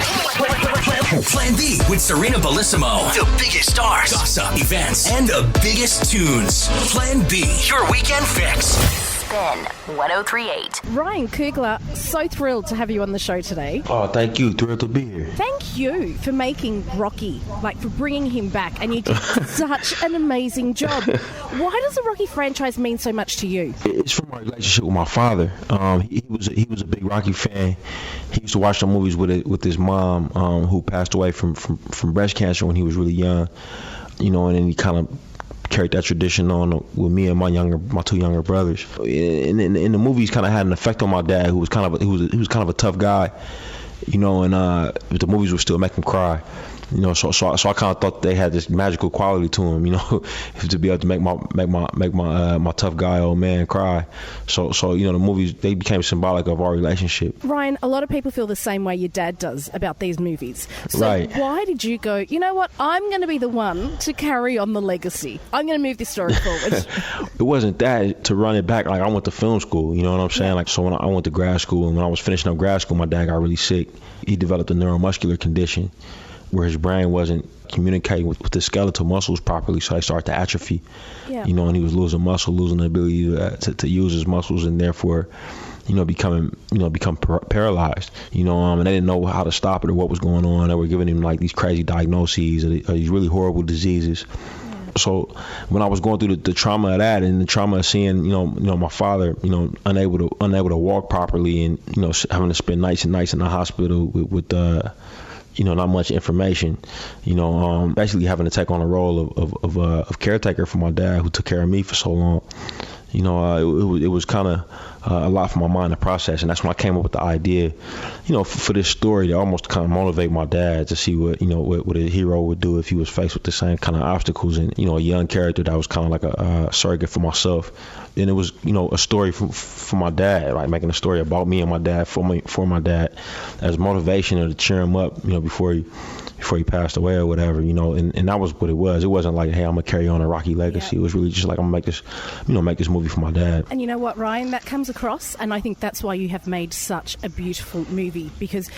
Plan B with Sarina Bellissimo. The biggest stars, gossip, events, and the biggest tunes. Plan B, your weekend fix. Spin 1038. Ryan Coogler, so thrilled to have you on the show today. Oh, thank you. Thrilled to be here. Thank you for making Rocky, for bringing him back, and you did such an amazing job. Why does the Rocky franchise mean so much to you? It's from my relationship with my father. He was a big Rocky fan. He used to watch the movies with his mom, who passed away from breast cancer when he was really young. And then he kind of carried that tradition on with me and my two younger brothers. And the movies kind of had an effect on my dad, who was kind of a tough guy, and the movies would still make him cry. So I kind of thought they had this magical quality to him, to be able to make my tough guy old man cry. So the movies, they became symbolic of our relationship. Ryan, a lot of people feel the same way your dad does about these movies. So right. Why did you go, you know what, I'm going to be the one to carry on the legacy. I'm going to move this story forward. It wasn't that, to run it back. I went to film school, you know what I'm saying? Yeah. So when I went to grad school, and when I was finishing up grad school, my dad got really sick. He developed a neuromuscular condition where his brain wasn't communicating with the skeletal muscles properly, so they started to atrophy. Yeah. And he was losing the ability to use his muscles, and therefore, become paralyzed. And they didn't know how to stop it or what was going on. They were giving him these crazy diagnoses of these really horrible diseases. So when I was going through the trauma of that, and the trauma of seeing, my father, unable to walk properly, and having to spend nights and nights in the hospital with not much information, basically having to take on a role of caretaker for my dad, who took care of me for so long. It was kind of a lot for my mind to process, and that's when I came up with the idea, for this story to almost kind of motivate my dad to see what a hero would do if he was faced with the same kind of obstacles, and a young character that was kind of like a surrogate for myself. And it was a story for my dad, making a story about me and my dad for my dad as motivation, or to cheer him up, before he passed away or whatever, and that was what it was. It wasn't like, hey, I'm gonna carry on a Rocky legacy. Yeah. It was really just like, I'm gonna make this movie for my dad. And you know what, Ryan, that comes across, and I think that's why you have made such a beautiful movie, because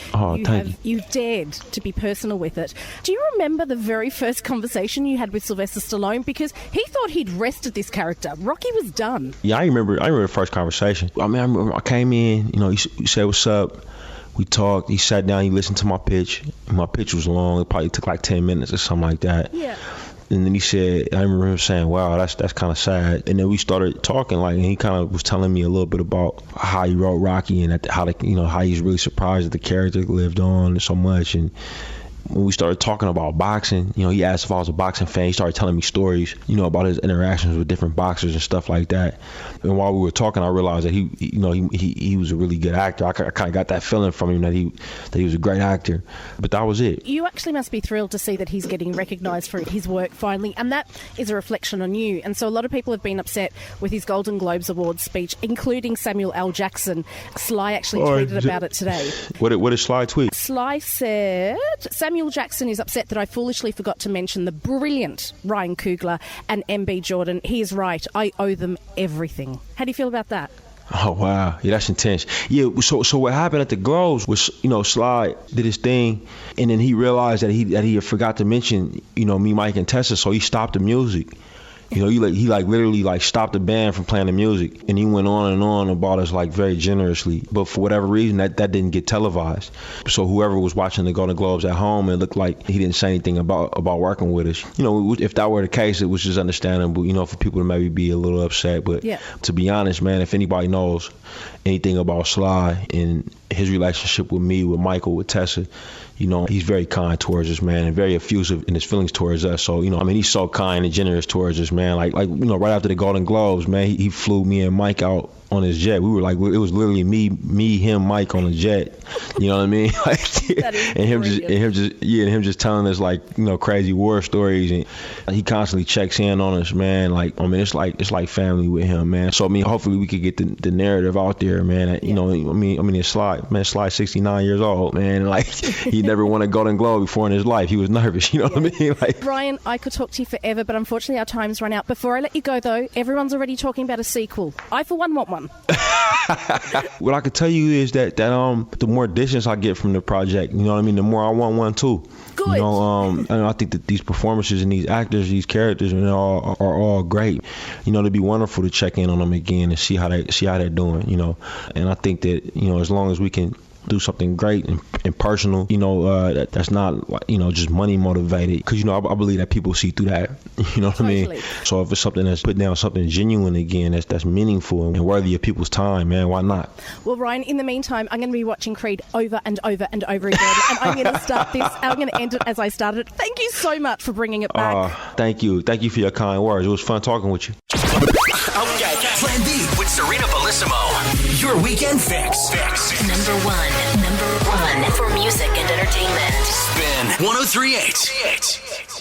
you dared to be personal with it. Do you remember the very first conversation you had with Sylvester Stallone? Because he thought he'd rested this character. Rocky was done. Yeah, I remember the first conversation. I remember I came in, he said, "What's up?" We talked. He sat down. He listened to my pitch. My pitch was long. It probably took 10 minutes or something like that. Yeah. And then he said, I remember him saying, "Wow, that's kind of sad." And then we started talking, and he kind of was telling me a little bit about how he wrote Rocky, and how he's really surprised that the character lived on so much. And when we started talking about boxing, he asked if I was a boxing fan. He started telling me stories, about his interactions with different boxers and stuff like that. And while we were talking, I realized that he was a really good actor. I kind of got that feeling from him that he was a great actor. But that was it. You actually must be thrilled to see that he's getting recognised for his work finally, and that is a reflection on you. And so a lot of people have been upset with his Golden Globes Awards speech, including Samuel L. Jackson. Sly actually tweeted about it today. What did Sly tweet? Sly said, Samuel Jackson is upset that I foolishly forgot to mention the brilliant Ryan Coogler and MB Jordan. He is right. I owe them everything. How do you feel about that? Oh, wow. Yeah, that's intense. Yeah, so what happened at the Globes was, Sly did his thing, and then he realized that he had forgot to mention, me, Mike, and Tessa, so he stopped the music. He literally stopped the band from playing the music, and he went on and on about us very generously. But for whatever reason, that didn't get televised. So whoever was watching the Golden Globes at home, it looked like he didn't say anything about working with us. If that were the case, it was just understandable, for people to maybe be a little upset. But yeah. To be honest, man, if anybody knows anything about Sly and his relationship with me, with Michael, with Tessa, he's very kind towards us, man, and very effusive in his feelings towards us. So, he's so kind and generous towards us, man. Right after the Golden Globes, man, he flew me and Mike out on his jet. We were it was literally me, him, Mike on a jet. You know what I mean? And him just telling us crazy war stories, and he constantly checks in on us, man. It's like family with him, man. So hopefully we could get the narrative out there, man. It's Sly's 69 years old, man. He never won a Golden Globe before in his life. He was nervous, you know what I mean? Ryan, I could talk to you forever, but unfortunately our time's run out. Before I let you go, though, everyone's already talking about a sequel. I, for one, want one. one. What I can tell you is that the more distance I get from the project, you know what I mean, the more I want one too. Good. You know, and I think that these performances and these actors, these characters, are all great. You know, it'd be wonderful to check in on them again and see how they're doing. You know, and I think that, you know, as long as we can do something great and personal, you know, that's not, you know, just money motivated, because, you know, I believe that people see through that. You know what I mean? So if it's something that's put down something genuine again, that's meaningful and worthy of people's time, man, why not? Well, Ryan, in the meantime, I'm going to be watching Creed over and over and over again, and I'm going to start this. I'm going to end it as I started it. Thank you so much for bringing it back. Thank you for your kind words. It was fun talking with you. Okay. Plan B with Sarina Bellissimo. Your weekend fix. Number one for music and entertainment. Spin 103.8.